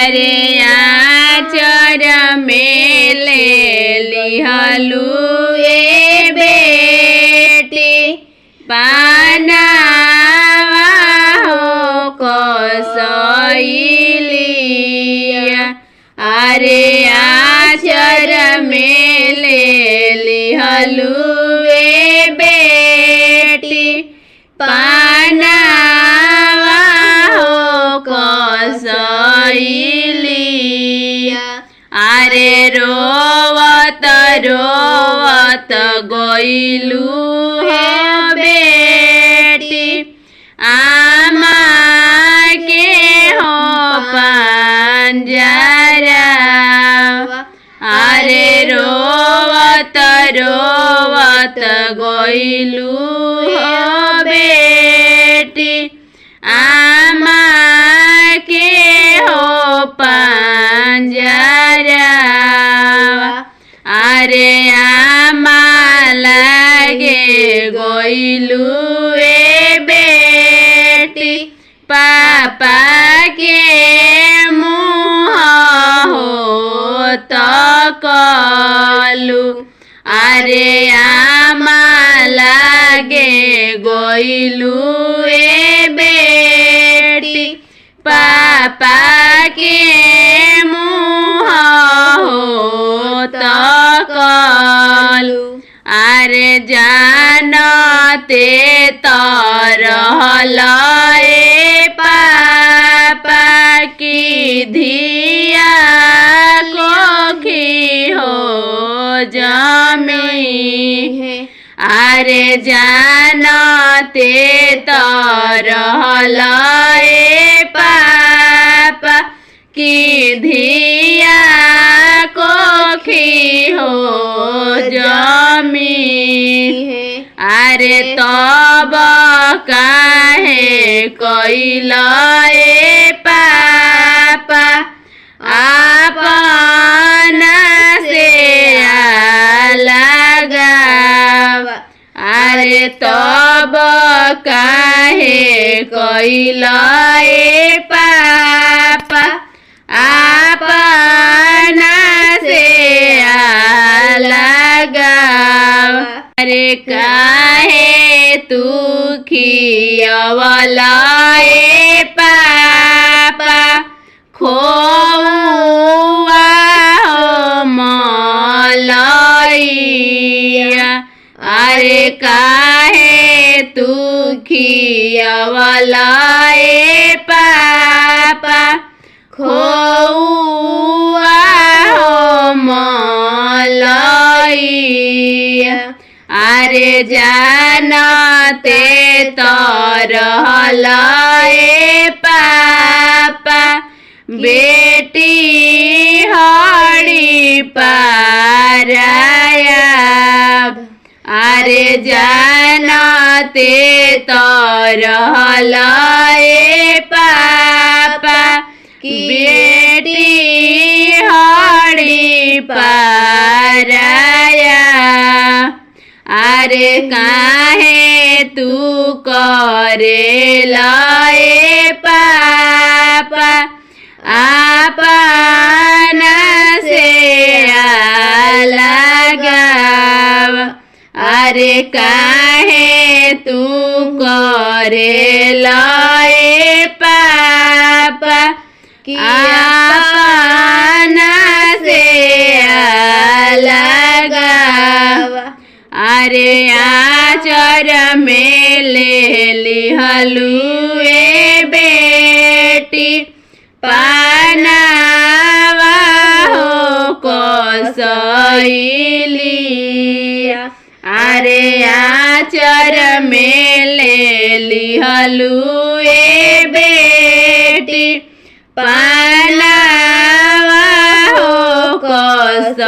अरे आचर में ले लिहलू ए बेटी पानावा हो कसैलिया। अरे आचर में ले लिहलू ए बेटी पानावा हो कसैलिया। अरे रोवत रोवत गइलू हो बेटी आमा के हो पंजरा। अरे रोवत रोवत गइलू हो बेटी आमा के हो पंजरा। अरे आमा लागे गइलू ए बेटी पापा के मुँह हो तकलू। अरे आमा लागे गइलू ए बेटी पापा के मुँह हो तकलू। अरे जानते तरहल ए पापा की धिया कोखी हो जमी है। अरे जानते तरहल ए पापा की धिया कोखी हो जमी है। अरे तब काहे कइला ए पापा आपना से लगाव। अरे तब काहे कइला ए पापा आपना से लगाव। अरे काहे तू खियवला ए पापा खोआ हो मलैया। अरे काहे तू खियवला ए पापा खोआ हो मलैया। अरे जानते तरहल ए पापा बेटी हड़ी पाराया। अरे जानते तरहल ए पापा बेटी हड़ी पाराया। अरे काहे तू करेला ए पापा आपना से लगाव। अरे काहे तू करेला ए पापा आपना से लगाव। अरे आचर में ले लिहलू ए बेटी पानावा हो कसैलिया। अरे आचर में ले लिहलू ए बेटी पानावा हो कसैलिया।